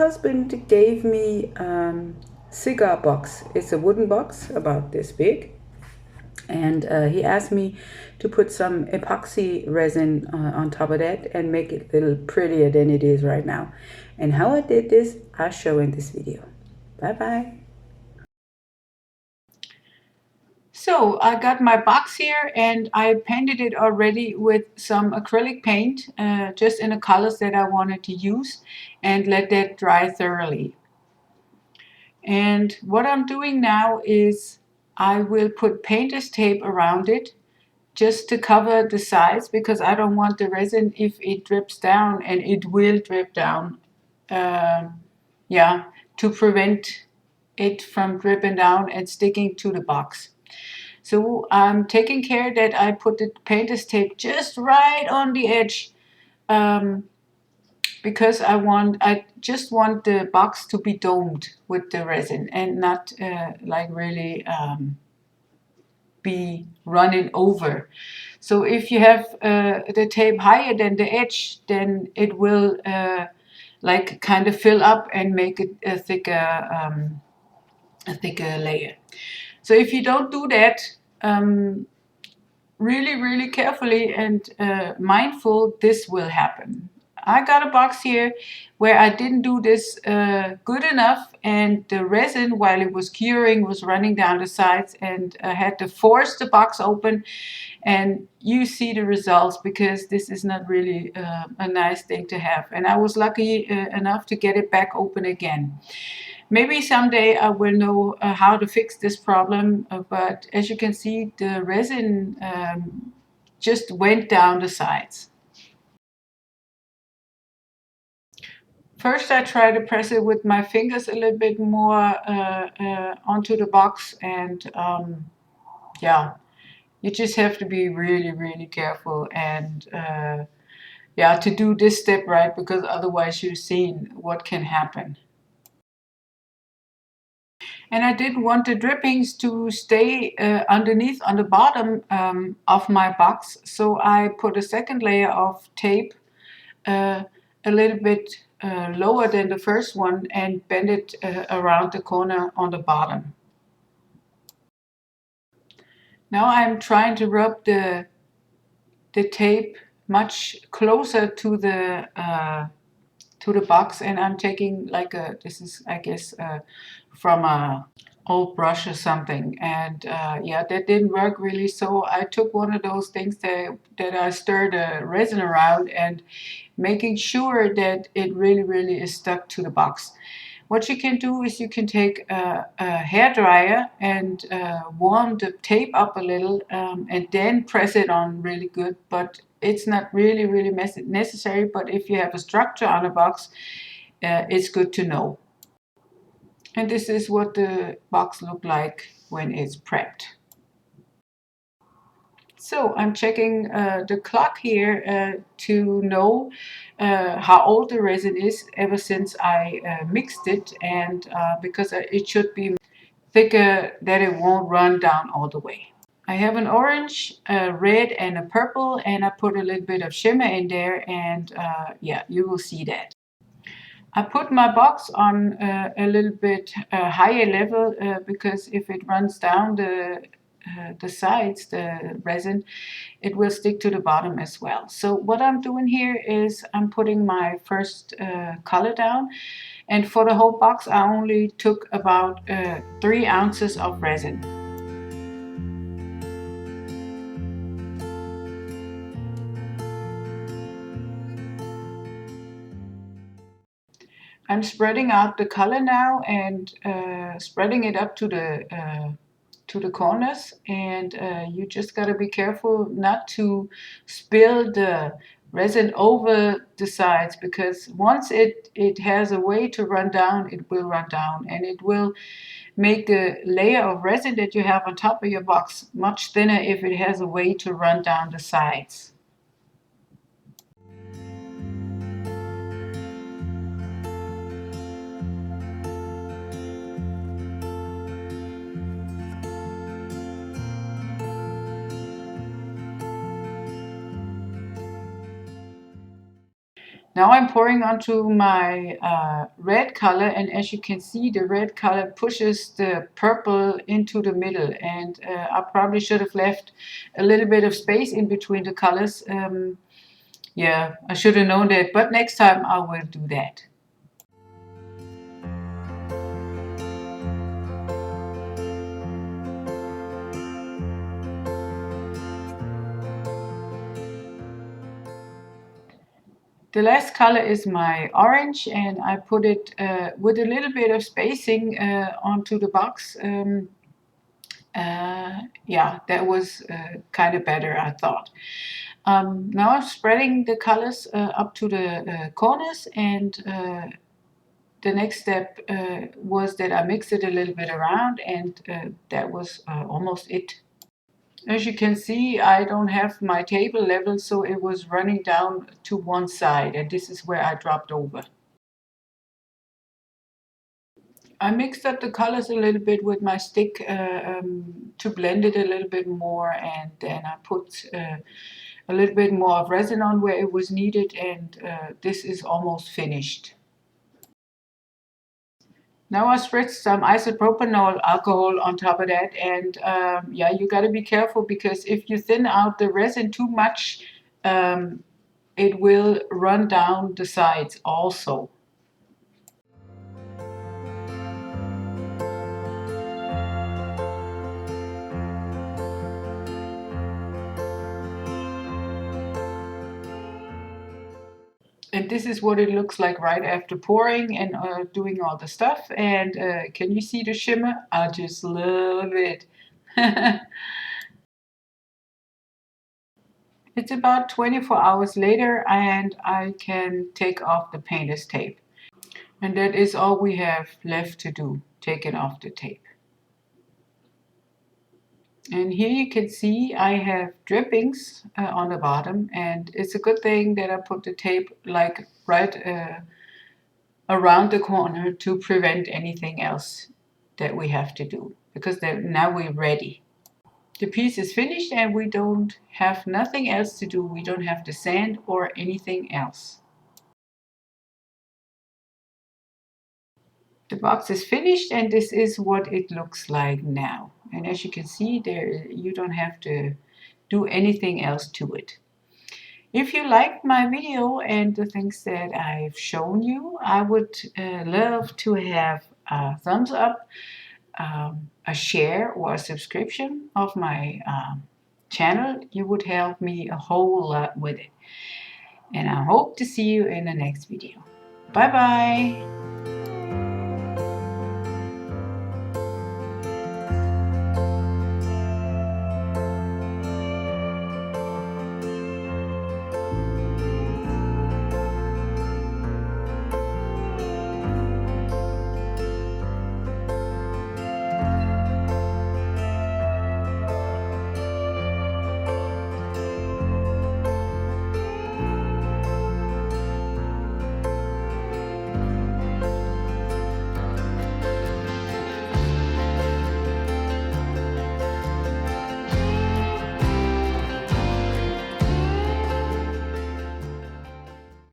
husband gave me cigar box. It's a wooden box about this big, and he asked me to put some epoxy resin on top of that and make it a little prettier than it is right now. And how I did this, I'll show in this video. Bye bye. So I got my box here and I painted it already with some acrylic paint, just in the colors that I wanted to use, and let that dry thoroughly. And what I'm doing now is I will put painter's tape around it just to cover the sides, because I don't want the resin, if it drips down, and it will drip down, yeah, to prevent it from dripping down and sticking to the box. So I'm taking care that I put the painter's tape just right on the edge, because I just want the box to be domed with the resin and not like really be running over. So if you have the tape higher than the edge, then it will like kind of fill up and make it a thicker layer. So if you don't do that, really carefully and mindful, this will happen. I got a box here where I didn't do this good enough, and the resin, while it was curing, was running down the sides, and I had to force the box open, and you see the results, because this is not really a nice thing to have. And I was lucky enough to get it back open again. Maybe someday I will know how to fix this problem, but as you can see, the resin just went down the sides. First I try to press it with my fingers a little bit more onto the box, and yeah, you just have to be really careful and yeah, to do this step right, because otherwise you've seen what can happen. And I didn't want the drippings to stay underneath on the bottom of my box, so I put a second layer of tape a little bit lower than the first one, and bend it around the corner on the bottom. Now I'm trying to rub the tape much closer to the box, and I'm taking like this is, I guess, from a old brush or something, and yeah, that didn't work really. So I took one of those things that I stir the resin around, and making sure that it really is stuck to the box. What you can do is you can take a hair dryer and warm the tape up a little, and then press it on really good. But it's not really necessary, but if you have a structure on a box, it's good to know. And this is what the box looked like when it's prepped. So I'm checking the clock here to know how old the resin is, ever since I mixed it, and because it should be thicker, that it won't run down all the way. I have an orange, a red, and a purple, and I put a little bit of shimmer in there, and yeah, you will see that. I put my box on a little bit higher level, because if it runs down the sides, the resin, it will stick to the bottom as well. So what I'm doing here is I'm putting my first color down, and for the whole box I only took about 3 ounces of resin. I'm spreading out the color now, and spreading it up to the corners, and you just got to be careful not to spill the resin over the sides, because once it has a way to run down, it will run down, and it will make the layer of resin that you have on top of your box much thinner if it has a way to run down the sides. Now I'm pouring onto my red color, and as you can see, the red color pushes the purple into the middle, and I probably should have left a little bit of space in between the colors. Yeah, I should have known that, but next time I will do that. The last color is my orange, and I put it with a little bit of spacing onto the box. Yeah, that was kind of better, I thought. Now I'm spreading the colors up to the corners, and the next step was that I mixed it a little bit around, and that was almost it. As you can see, I don't have my table level, so it was running down to one side, and this is where I dropped over. I mixed up the colors a little bit with my stick to blend it a little bit more, and then I put a little bit more of resin on where it was needed, and this is almost finished. Now I spread some isopropanol alcohol on top of that, and yeah, you got to be careful, because if you thin out the resin too much, it will run down the sides also. And this is what it looks like right after pouring and doing all the stuff. And can you see the shimmer? I just love it. It's about 24 hours later, and I can take off the painter's tape. And that is all we have left to do, taking off the tape. And here you can see I have drippings on the bottom, and it's a good thing that I put the tape like right around the corner to prevent anything else that we have to do, because now we're ready. The piece is finished, and we don't have nothing else to do. We don't have to sand or anything else. The box is finished, and this is what it looks like now. And as you can see there, you don't have to do anything else to it. If you liked my video and the things that I've shown you, I would love to have a thumbs up, a share, or a subscription of my channel. You would help me a whole lot with it. And I hope to see you in the next video. Bye bye.